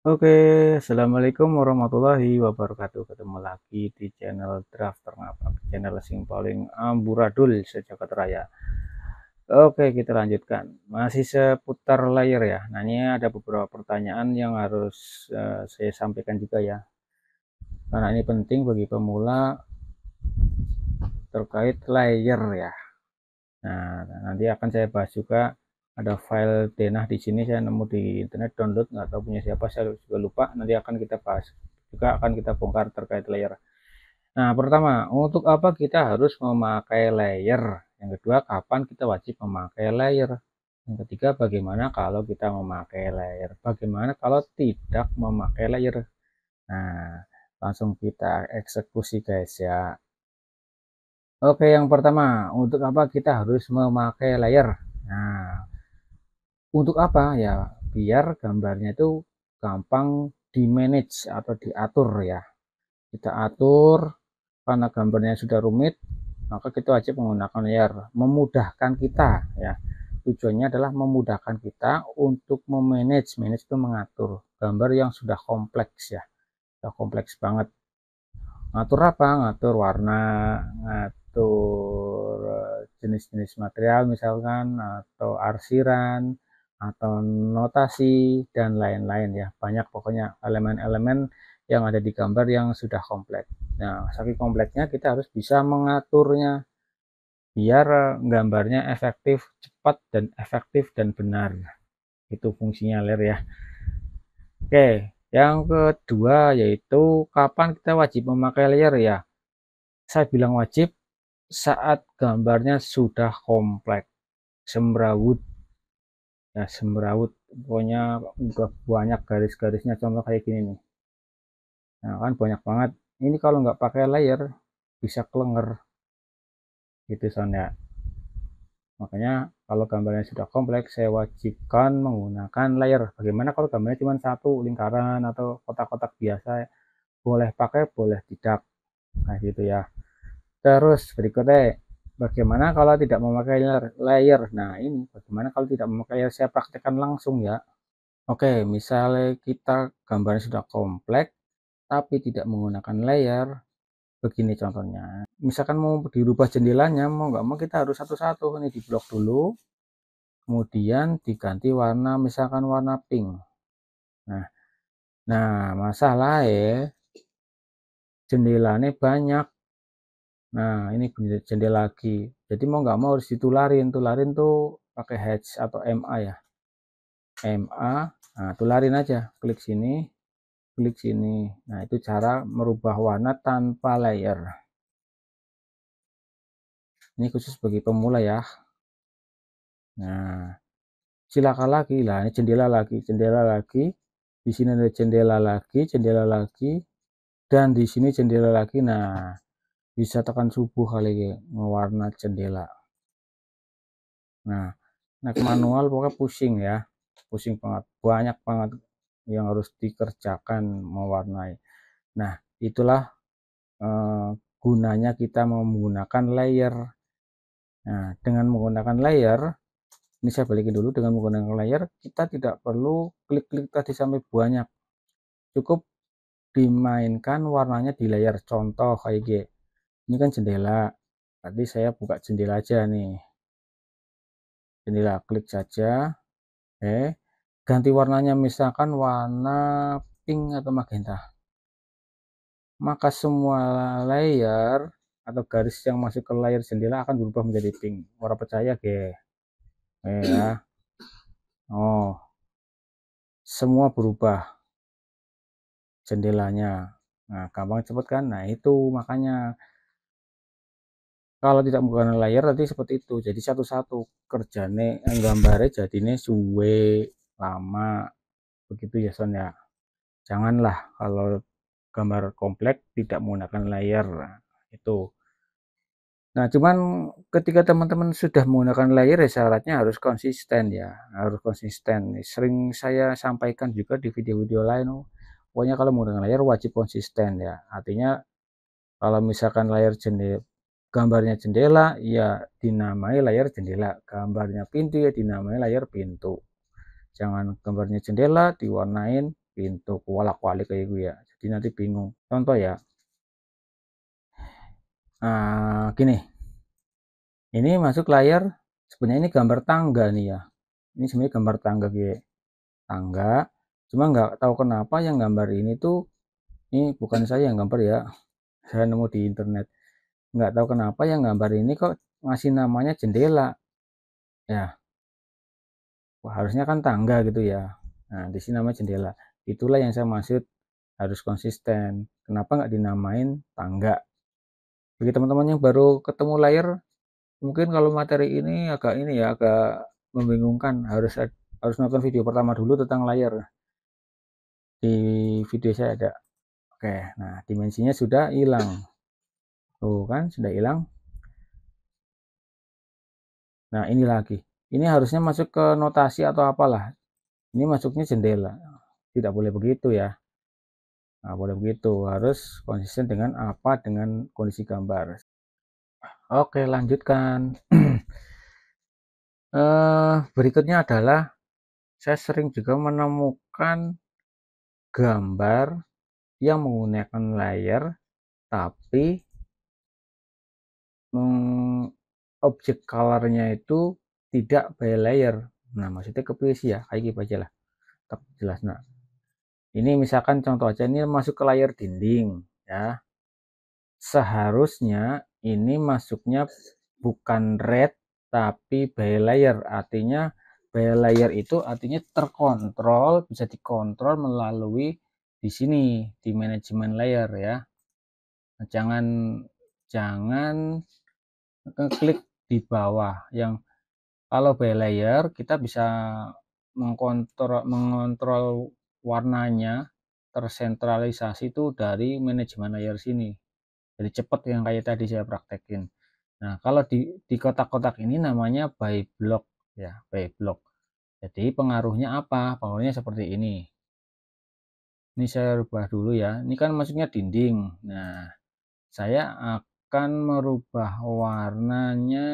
Oke, assalamualaikum warahmatullahi wabarakatuh. Ketemu lagi di channel Drafter Ngapak, channel sing paling amburadul sejagat raya. Oke, kita lanjutkan. Masih seputar layer ya. Nah, ini ada beberapa pertanyaan yang harus saya sampaikan juga ya. Karena ini penting bagi pemula terkait layer ya. Nah, nanti akan saya bahas juga ada file denah di sini saya nemu di internet download nggak tahu punya siapa saya juga lupa nanti akan kita bahas juga akan kita bongkar terkait layer. Nah, pertama, untuk apa kita harus memakai layer? Yang kedua, kapan kita wajib memakai layer? Yang ketiga, bagaimana kalau kita memakai layer? Bagaimana kalau tidak memakai layer? Nah, langsung kita eksekusi guys ya. Oke, yang pertama, untuk apa kita harus memakai layer? Nah, untuk apa ya? Biar gambarnya itu gampang di manage atau diatur ya. Kita atur karena gambarnya sudah rumit, maka kita wajib menggunakan layer. Memudahkan kita ya. Tujuannya adalah memudahkan kita untuk memanage, manage itu mengatur gambar yang sudah kompleks ya. Sudah kompleks banget. Ngatur apa? Ngatur warna, ngatur jenis-jenis material misalkan, atau arsiran, atau notasi, dan lain-lain ya. Banyak pokoknya elemen-elemen yang ada di gambar yang sudah kompleks. Nah, saking kompleksnya kita harus bisa mengaturnya biar gambarnya efektif, cepat, dan efektif dan benar. Itu fungsinya layer ya. Oke, yang kedua yaitu kapan kita wajib memakai layer ya. Saya bilang wajib saat gambarnya sudah kompleks, semrawut ya, semrawut pokoknya udah banyak garis-garisnya, contoh kayak gini nih. Nah kan banyak banget ini, kalau nggak pakai layer bisa kelenger gitu soalnya. Makanya kalau gambarnya sudah kompleks saya wajibkan menggunakan layer. Bagaimana kalau gambarnya cuma satu lingkaran atau kotak-kotak biasa, boleh pakai boleh tidak, nah gitu ya. Terus berikutnya, bagaimana kalau tidak memakai layer? Nah, ini bagaimana kalau tidak memakai layer? Saya praktekkan langsung ya. Oke, misalnya kita gambarnya sudah kompleks tapi tidak menggunakan layer. Begini contohnya. Misalkan mau dirubah jendelanya, mau nggak mau kita harus satu-satu. Ini di blok dulu, kemudian diganti warna, misalkan warna pink. Nah, masalah ya, jendelanya banyak. Nah, ini jendela lagi. Jadi mau nggak mau harus ditularin. Tularin tuh pakai hatch atau MA ya. MA, nah tularin aja. Klik sini, klik sini. Nah, itu cara merubah warna tanpa layer. Ini khusus bagi pemula ya. Nah, silakan lagi lah. Ini jendela lagi, jendela lagi. Di sini ada jendela lagi, dan di sini jendela lagi. Nah, bisa tekan subuh kali ya, mewarna jendela. Nah, naik manual pokoknya pusing ya, pusing banget, banyak banget yang harus dikerjakan mewarnai. Nah, itulah eh, gunanya kita menggunakan layer. Nah, dengan menggunakan layer, ini saya balikin dulu, dengan menggunakan layer kita tidak perlu klik-klik tadi sampai banyak, cukup dimainkan warnanya di layar. Contoh kayak gini, ini kan jendela, tadi saya buka jendela aja nih, jendela, klik saja, ganti warnanya misalkan warna pink atau magenta, maka semua layer atau garis yang masuk ke layar jendela akan berubah menjadi pink. Orang percaya ge ya. Oh, semua berubah jendelanya. Nah, gampang cepet kan. Nah, itu makanya kalau tidak menggunakan layer nanti seperti itu, jadi satu-satu kerjane gambarnya jadinya suwe, lama begitu ya Son ya. Janganlah kalau gambar kompleks tidak menggunakan layer. Nah, itu. Nah, cuman ketika teman-teman sudah menggunakan layer ya syaratnya harus konsisten ya, harus konsisten. Sering saya sampaikan juga di video-video lain, pokoknya kalau menggunakan layer wajib konsisten ya. Artinya kalau misalkan layar jendela, gambarnya jendela, ya dinamai layar jendela. Gambarnya pintu ya dinamai layar pintu. Jangan gambarnya jendela diwarnain pintu kualak-kualik kayak gue ya, jadi nanti bingung. Contoh ya, gini, ini masuk layar, sebenarnya ini gambar tangga nih ya, ini sebenarnya gambar tangga gue, tangga, cuma nggak tahu kenapa yang gambar ini tuh, ini bukan saya yang gambar ya, saya nemu di internet, nggak tahu kenapa yang gambar ini kok ngasih namanya jendela ya. Wah, harusnya kan tangga gitu ya. Nah, di sini namanya jendela. Itulah yang saya maksud, harus konsisten. Kenapa nggak dinamain tangga? Bagi teman-teman yang baru ketemu layar, mungkin kalau materi ini agak ini ya, agak membingungkan. Harus nonton video pertama dulu tentang layar. Di video saya ada. Oke, nah dimensinya sudah hilang. Tuh kan, sudah hilang. Nah, ini lagi. Ini harusnya masuk ke notasi atau apalah. Ini masuknya jendela. Tidak boleh begitu ya. Nah, boleh begitu, harus konsisten dengan apa, dengan kondisi gambar. Oke, lanjutkan. Berikutnya adalah saya sering juga menemukan gambar yang menggunakan layar, tapi objek colornya itu tidak by layer. Nah, maksudnya sih ya, kayak gitu aja lah. Tetap jelas. Nah, ini misalkan contoh aja, ini masuk ke layar dinding ya. Seharusnya ini masuknya bukan red tapi by layer, artinya by layer itu artinya terkontrol, bisa dikontrol melalui di sini di manajemen layer ya. Nah, jangan klik di bawah yang, kalau by layer kita bisa mengontrol warnanya tersentralisasi itu dari manajemen layer sini. Jadi cepat yang kayak tadi saya praktekin. Nah, kalau di kotak-kotak ini namanya by block ya, by block. Jadi pengaruhnya apa? Pengaruhnya seperti ini. Ini saya rubah dulu ya. Ini kan masuknya dinding. Nah, saya akan merubah warnanya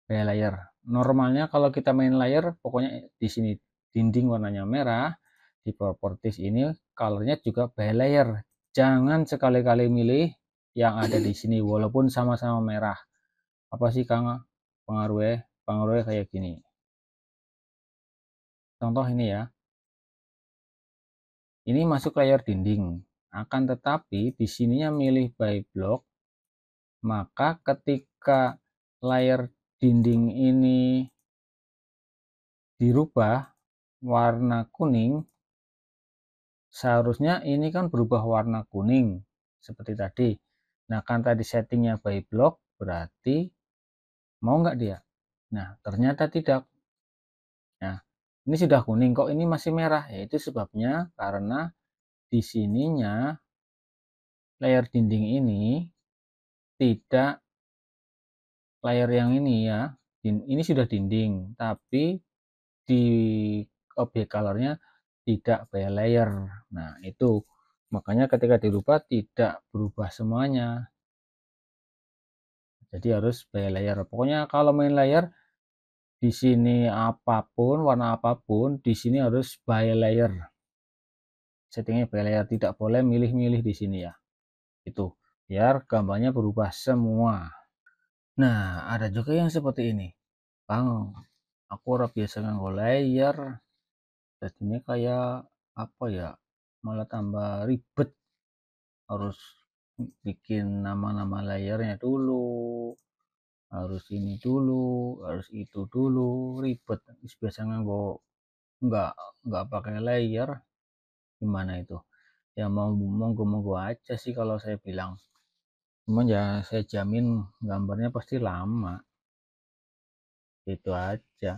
by layer. Normalnya kalau kita main layer, pokoknya di sini dinding warnanya merah, di properties ini colornya juga by layer. Jangan sekali-kali milih yang ada di sini walaupun sama-sama merah. Apa sih Kang pengaruhnya kayak gini. Contoh ini ya. Ini masuk layar dinding. Akan tetapi di sininya milih by block, maka ketika layar dinding ini dirubah warna kuning, seharusnya ini kan berubah warna kuning seperti tadi. Nah, kan tadi settingnya by block, berarti mau nggak dia? Nah, ternyata tidak. Nah, ini sudah kuning kok ini masih merah, yaitu sebabnya karena di sininya layar dinding ini tidak layar yang ini ya. Ini sudah dinding, tapi di objek colornya tidak by layer. Nah, itu makanya ketika dirubah tidak berubah semuanya. Jadi harus by layer. Pokoknya kalau main layer di sini apapun, warna apapun, di sini harus by layer. Settingnya by layer, tidak boleh milih-milih di sini ya. Itu biar gambarnya berubah semua. Nah, ada juga yang seperti ini. Bang, aku ora biasa nganggo layer. Jadinya kayak apa ya? Malah tambah ribet. Harus bikin nama-nama layernya dulu, harus ini dulu, harus itu dulu, ribet. Biasa nganggo nggak nggak pakai layer, gimana itu? Ya mau monggo-monggo aja sih kalau saya bilang. Cuman ya saya jamin gambarnya pasti lama. Itu aja.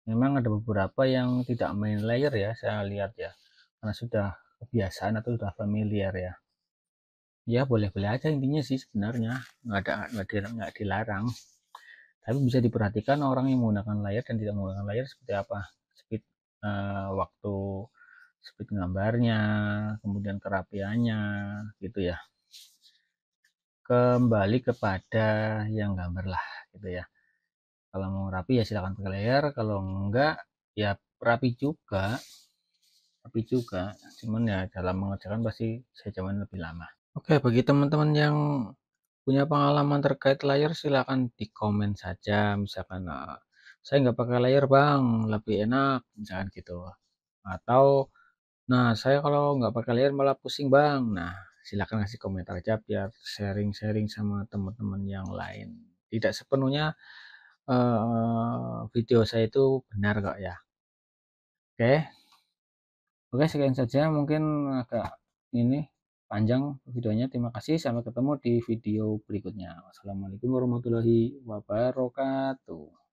Memang ada beberapa yang tidak main layer ya, saya lihat ya. Karena sudah kebiasaan atau sudah familiar ya. Ya boleh-boleh aja intinya sih sebenarnya. Nggak dilarang. Tapi bisa diperhatikan orang yang menggunakan layar dan tidak menggunakan layar seperti apa. Speed waktu speed gambarnya, kemudian kerapiannya gitu ya. Kembali kepada yang gambar lah gitu ya. Kalau mau rapi ya silahkan pakai layar, kalau enggak ya rapi juga. rapi juga, cuman ya dalam mengerjakan pasti saya jaman lebih lama. Oke, bagi teman-teman yang punya pengalaman terkait layar silakan di komen saja, misalkan, "Saya nggak pakai layar Bang, lebih enak," misalkan gitu. Atau, "Nah, saya kalau nggak pakai layar malah pusing Bang." Nah, silakan kasih komentar aja biar sharing-sharing sama teman-teman yang lain. Tidak sepenuhnya, video saya itu benar kok ya. Oke. Oke, sekian saja mungkin agak ini panjang videonya. Terima kasih, sampai ketemu di video berikutnya. Wassalamualaikum warahmatullahi wabarakatuh.